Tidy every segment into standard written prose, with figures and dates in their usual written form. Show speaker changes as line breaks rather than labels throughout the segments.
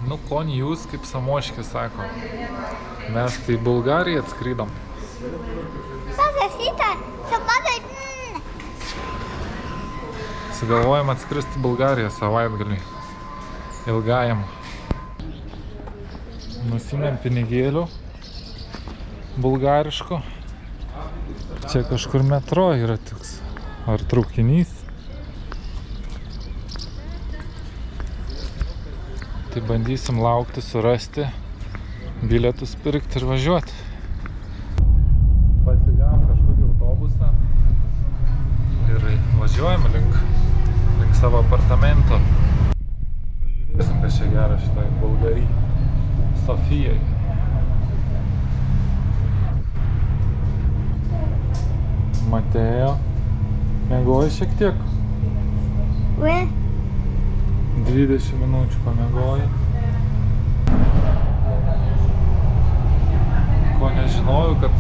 Nu, kon jūs, kaip Samoškis sako. Mes tai į Bulgariją atskridom. Sugalvojom atskristi į Bulgariją savaitgalį. Ilgajam. Nusimėm pinigėlių. Bulgariško. Čia kažkur metro yra toks. Ar traukinys. Tai bandysim laukti, surasti, bilietus pirkti ir važiuoti. Pasigavom kažkokį autobusą ir važiuojam link savo apartamento. Pažiūrėsim, kas čia gera šitoj Bulgarijai, Sofijai. Matėjo, miegoji šiek tiek? 20 minučių pamiegoji. Ko nežinojau, kad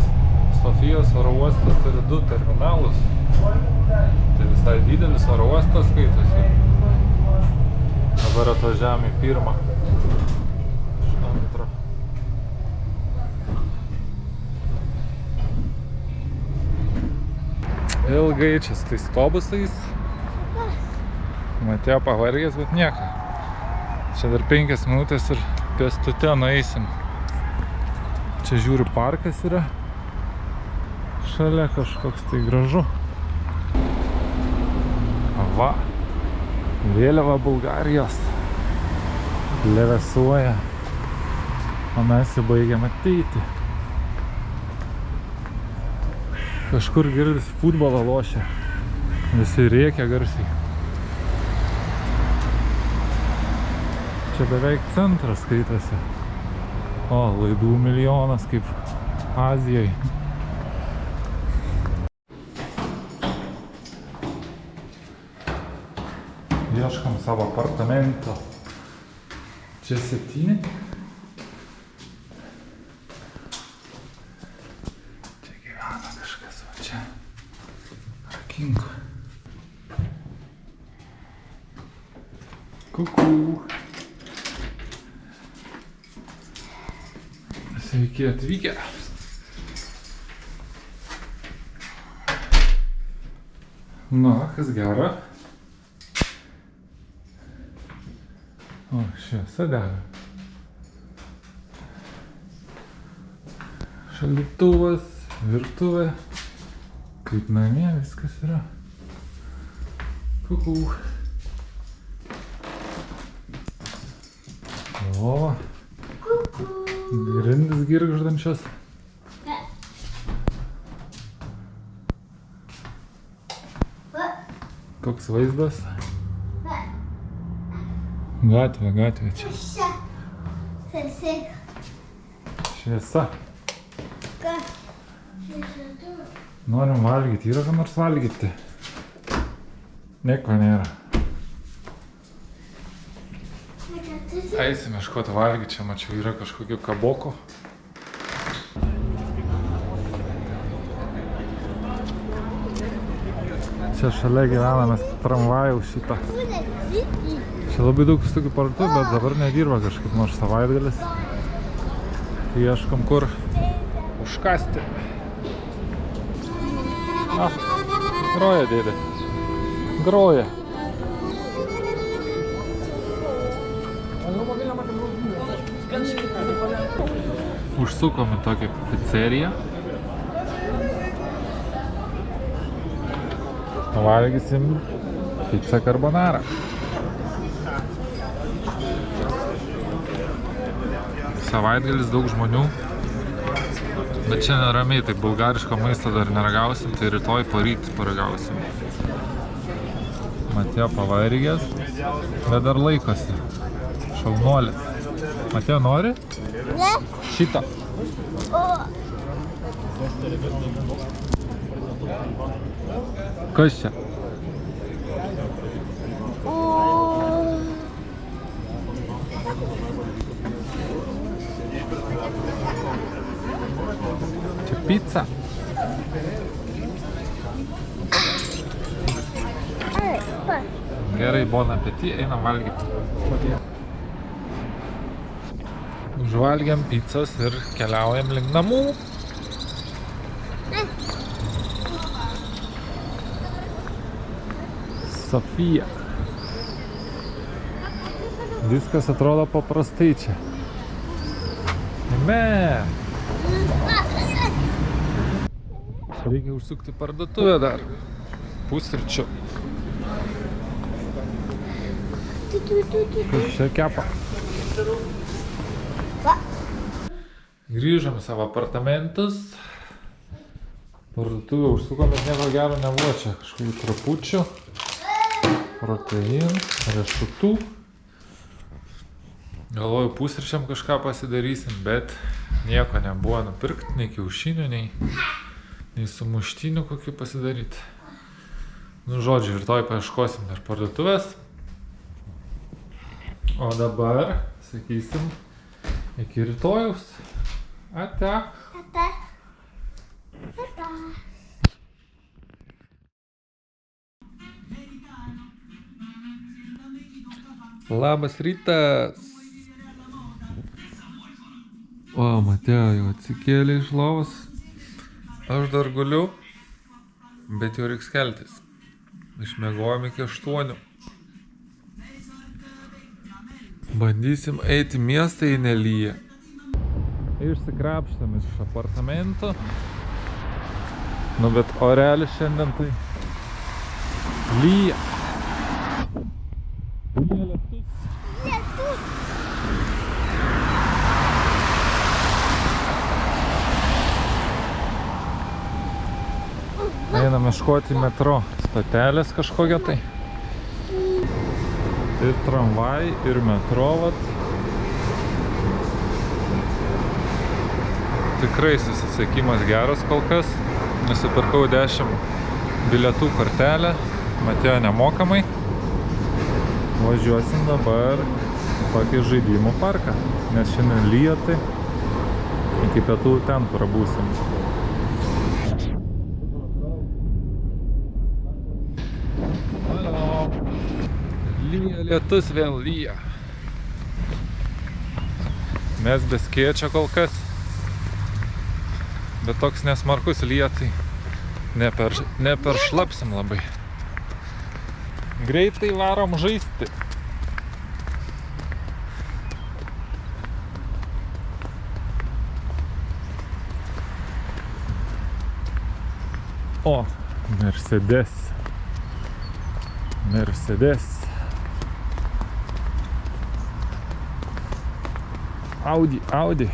Sofijos oro uostas turi 2 terminalus. Tai visai didelis oro uostas skaitosi. Dabar atvažiavam į pirmą. Iš antro. Ilgai čia su tais autobusais. Matėjo pavargęs, bet nieko. Čia dar 5 minutės ir pėstute nueisim. Čia žiūriu, parkas yra. Šalia kažkoks tai gražu. Va. Vėliava Bulgarijos. Levesuoja. O mes jau baigiam ateiti. Kažkur girdis futbolą lošia. Visi rėkia garsiai. Čia beveik centras skaitosi. O, laidų milijonas kaip Azijai. Ieškam savo apartamento. Čia 7. Čia gyvena kažkas, o čia rakinga. Kuku. Sveiki atvykę. Na, kas gera. O, šviesa dega. Šaldytuvas, virtuvė. Kaip namie viskas yra. Kuku. O. Grindys girgždančios. Koks vaizdas? Gatvė čia. Šviesa. Norim valgyti. Yra ką nors valgyti? Nieko nėra. Eisim ieškoti valgyti, čia mačiau yra kažkokių kabokų. Čia šalia gyvenamės tramvajaus šitą. Čia labai daug tokių parduotuvių, bet dabar nedirba kažkaip nors savaitgalis. Tai ieškom kur užkasti. Na, groja dėdė. Groja. Užsukom į tokią pizzeriją. Valgysim pizzą carbonara. Savaitgalis daug žmonių. Bet šiandien ramiai, tai bulgariško maisto dar neragausim, tai rytoj poryt paragausim. Matėjo pavargęs, bet dar laikosi. Šaunuolis. Matėjo nori?
Ne.
Šitą. Kas čia? Čia pizza.
Gerai,
bon appétit, einam valgyti. Žvalgiam pizzas ir keliaujam link namų. Sofija. Viskas atrodo paprastai čia. Eime! Reikia užsukti parduotuvę dar. Pusryčių. Kas čia kepa? Grįžom į savo apartamentus. Parduotuvę užsukom, bet nieko gero nebuvo čia. Kažkokių trapučių, proteinų, riešutų. Galvoju, pusryčiam kažką pasidarysim, bet nieko nebuvo nupirkti, nei kiaušinių, nei sumuštinių kokių pasidaryti. Nu, žodžiu, rytoj paieškosim dar parduotuvės. O dabar, sakysim, iki rytojaus. Ate.
Ate. Ate.
Labas rytas. O, Mateo jau atsikėlė iš lovos. Aš dar guliu, bet jau reiks keltis. Išmiegojom iki 8. Bandysim eiti į miestą, jei nelyja. Išsikrapštėm iš apartamento. Nu, bet orelis šiandien tai lyja. Lyja lietus.
Lietus.
Einam ieškoti metro stotelės kažkokią tai. Ir tramvai, ir metro, vat. Tikrai susisiekimas geras kol kas. Nusipirkau 10 bilietų kortelę, Mateo nemokamai. Važiuosim dabar tokį žaidimų parką, nes šiandien lyja, tai iki pietų ten prabūsim. Halo. Lyja lietus, vėl lyja. Mes be skėčio kol kas. Bet toks nesmarkus lyja, tai neperšlapsim labai. Greitai varom žaisti. O, Mercedes. Audi.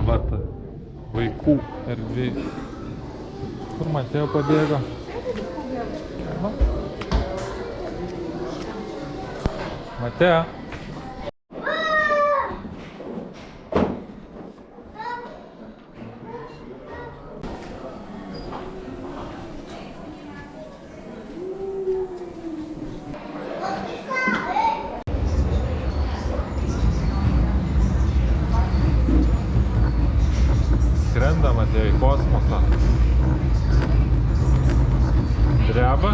Vat, vaikų erdvė. Kur Mateo pabėgo? Mateo. Skrendam atėjo į kosmosą. Dreba.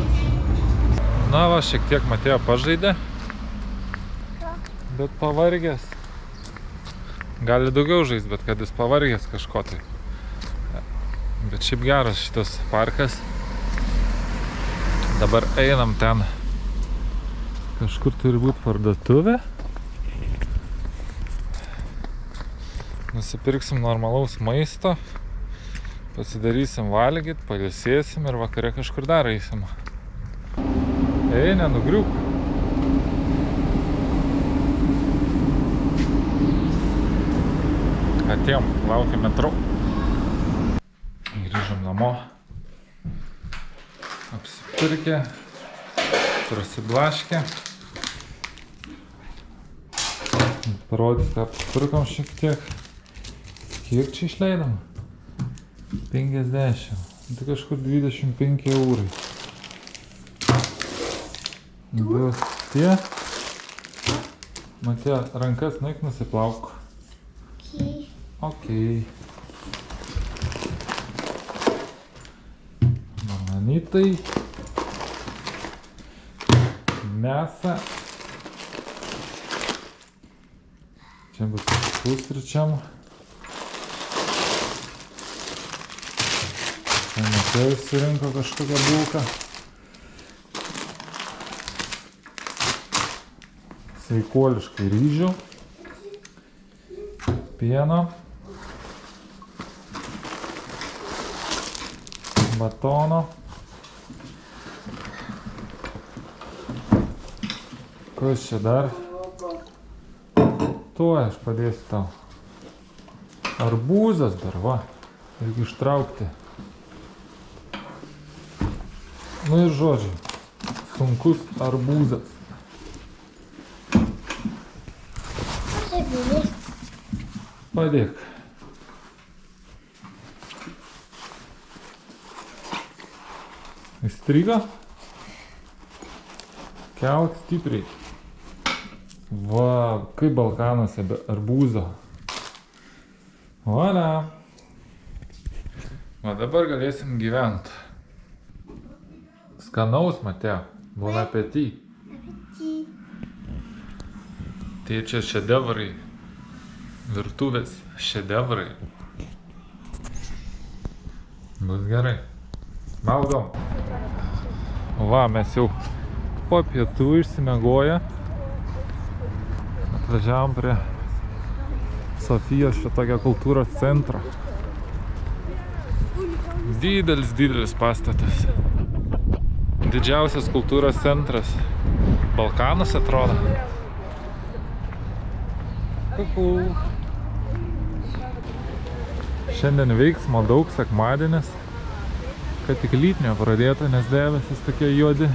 Na va, šiek tiek Mateo pažaidė. Bet pavargęs. Gali daugiau žaist, bet kad jis pavargęs kažko tai. Bet šiaip geras šitas parkas. Dabar einam ten. Kažkur turi būti parduotuvė. Nusipirksim normalaus maisto, pasidarysim valgyt, pailsėsim ir vakare kažkur dar eisim. Ei, nenugriūk. Atėjom, laukiam metro. Grįžom namo. Apsipirkę, prasiblaškę. Parodys, ką apsipirkom šiek tiek. Kiek čia išleidom? 50. Tai kažkur 25 eurai. Bus tie. Matė, rankas nueik nusiplauk. Okei. Bananitai. Mėsa. Čia bus pusryčiam. Čia Matėjus surinko kažkokią bulką. Sveikuoliškai ryžių, pieno, batono. Kas čia dar? Tuoj aš padėsiu tau. Arbūzas dar, va. Reikia ištraukti. Nu ir žodžiu, sunkus arbūzas. Padėk. Įstrigo? Kelk stipriai. Va, kaip Balkanuose be arbūzo. Voilà. O dabar galėsim gyventi. Skanaus, Mateo. Bon appétit. Tėčia šedevrai. Virtuvės šedevrai. Bus gerai. Valgom. Va, mes jau po pietų išsimiegoję. Atvažiavom prie Sofijos šitokio kultūros centro. Didelis pastatas. Didžiausias kultūros centras Balkanuose, atrodo. Kuku. Šiandien veiksmo daug, sekmadienis. Kad tik lytnio pradėta, nes debesis tokie juodi.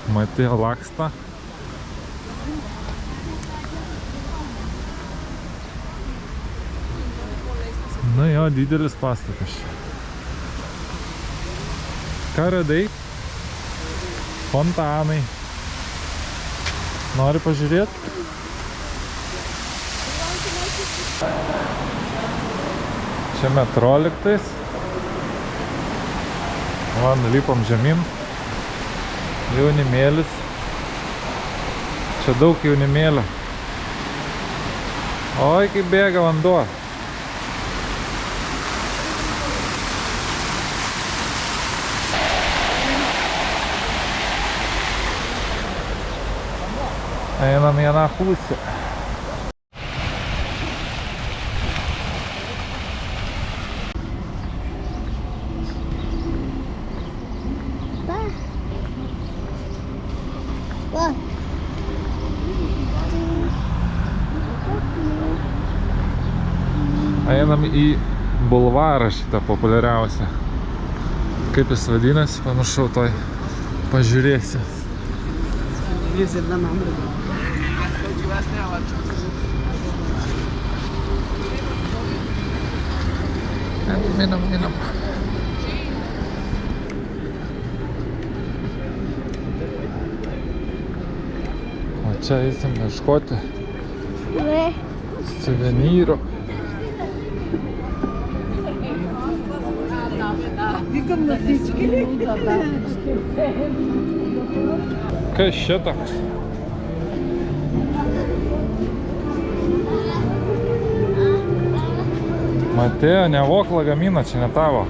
Matėjo laksta. Nu jo, didelis pastatas. Ką radai? Fontanai. Nori pažiūrėti? Čia metro lygtais. Va, nulipom žemyn. Jaunimėlis. Čia daug jaunimėlio. Oi, kaip bėga vanduo. Einam į vieną pusę. Einam į bulvarą šitą populiariausią. Kaip jis vadinasi, pamiršau, toj pažiūrėsiu. Minam. O čia eisim ieškoti suvenyro. Kas čia toks? Matėjo, nevok lagaminą, čia ne tavo.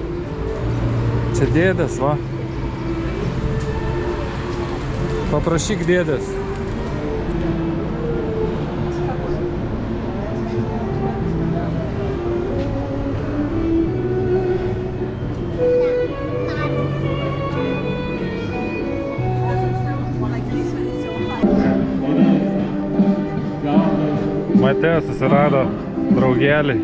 Čia dėdės, va. Paprašyk dėdės. Matėjo susirado draugelį.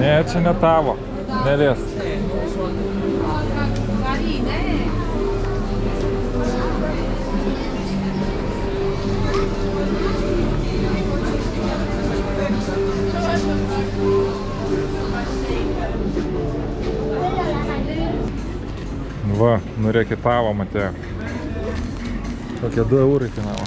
Ne, čia ne tavo. Neliesk. Nurekitavo, Matėjo. Kokie 2 eurai kainavo.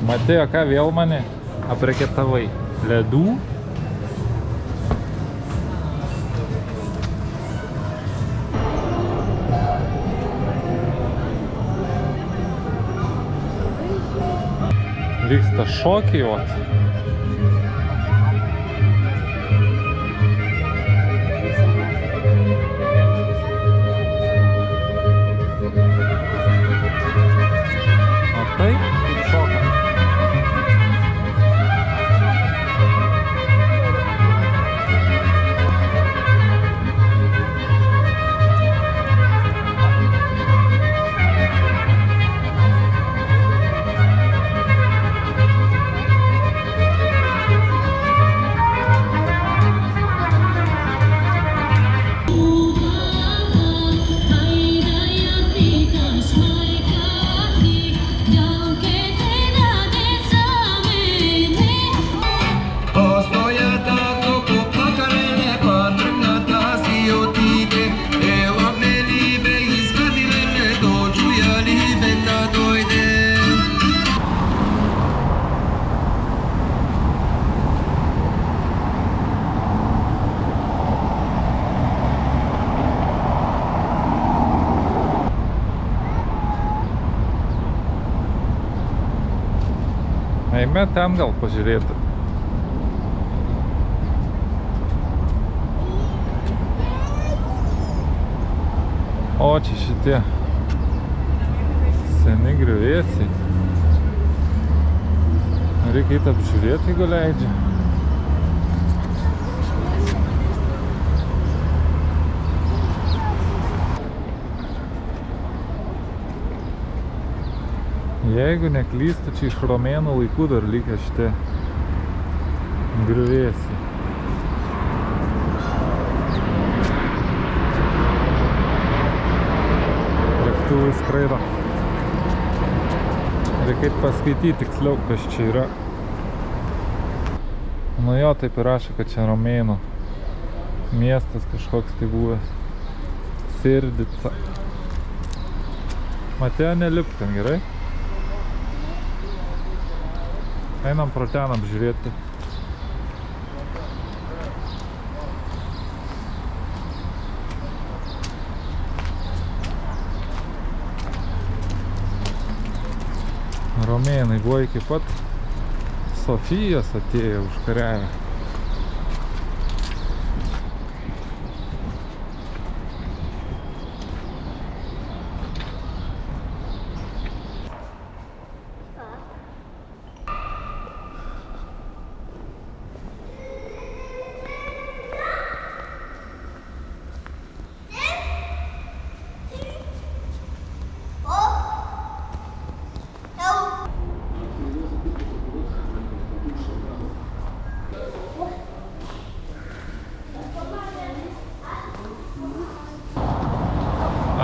Matėjo, ką vėl mane apreketavai? Ledų? Vyksta šokiai, vat. O tai kaip šoka. Eime ten gal pažiūrėti. O, čia šitie seni griuvėsiai. Reikia įt apžiūrėti, jeigu leidžia. Jeigu neklystu, čia iš romėnų laikų dar likę šitie griuvėsiai. Lėktuvai skraido. Reikia paskaityti tiksliau, kas čia yra. Nu jo, taip ir rašo, kad čia romėnų miestas kažkoks tai buvęs. Sirdica. Matėjo, nelipk ten, gerai? Einam pro ten apžiūrėti. Romėnai buvo iki pat Sofijos atėjo užkariavę.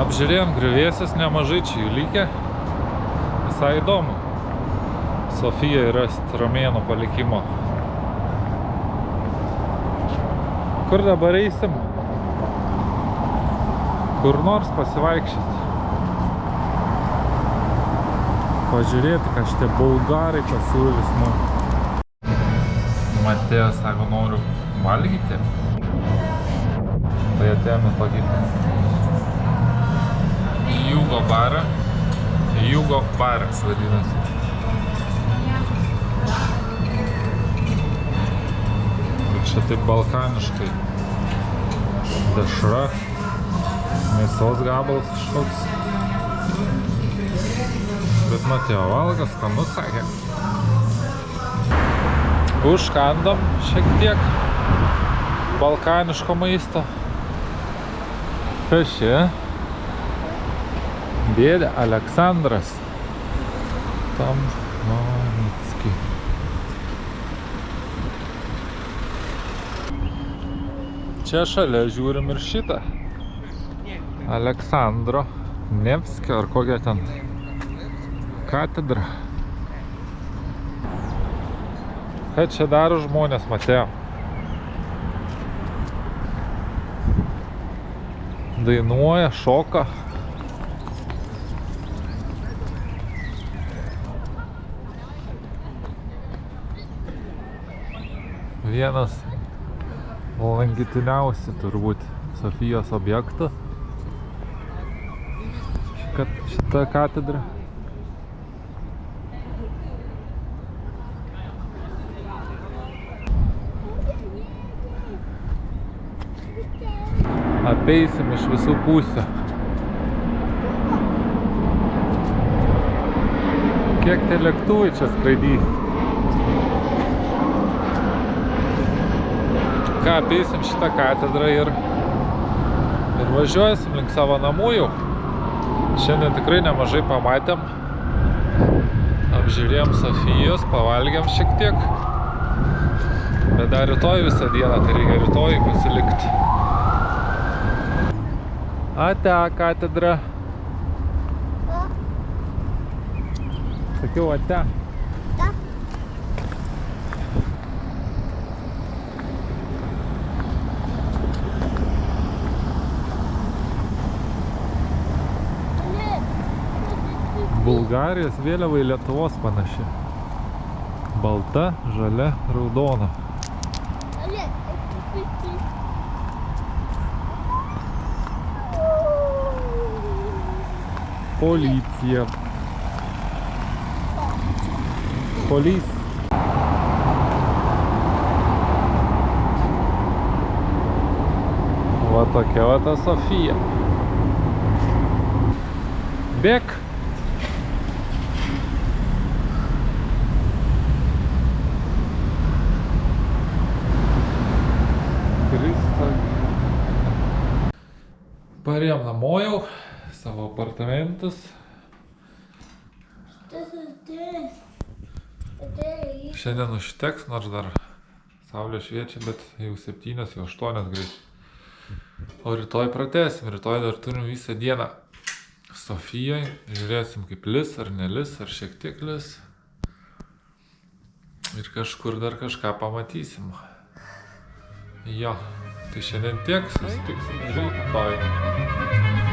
Apžiūrėjom griuvėsius, nemažai čia jų likę. Visai įdomu. Sofijai rast romėnų palikimo. Kur dabar eisim? Kur nors pasivaikščioti. Pažiūrėti, ką šitie bulgarai pasiūlys mums. Matėjo, sako, noriu valgyti. Tai atėjome tokį Jugo barą. Jugo baras vadinasi. Ir čia taip balkaniškai. Dešra. Mėsos gabalas kažkoks. Bet Matėjo valgo, skanu sakė. Užkandom šiek tiek balkaniško maisto. Kas čia? Dėdė Aleksandras Tammanicki. Čia šalia žiūrim ir šitą Aleksandro Nevskio, ar kokia ten katedra. Ką čia daro žmonės, matėjo? Dainuoja, šoka. Vienas lankytiniausių turbūt Sofijos objektų. Šita katedra. Apeisim iš visų pusių. Kiek tie lėktuvai čia skraidys? Ką, apeisim šitą katedrą ir važiuosim link savo namų jau. Šiandien tikrai nemažai pamatėm. Apžiūrėjom Sofijos, pavalgėm šiek tiek. Bet dar rytoj visą dieną, tai reikia rytoj pasilikti. Ate katedra. Sakiau, ate.
Da.
Bulgarijos vėliava į Lietuvos panaši. Balta, žalia, raudona. Policija. Polis. Va tokia va ta Sofija. Bėk. Parėjom namo jau, savo apartamentus. Šiandien užteks, nors dar saulė šviečia, bet jau 7, jau 8 greit. O rytoj pratęsim, rytoj dar turim visą dieną Sofijai. Žiūrėsim kaip lis ar nelis, ar šiek tiek lis. Ir kažkur dar kažką pamatysim. Jo, tai šiandien tiek, susitiksim rytoj.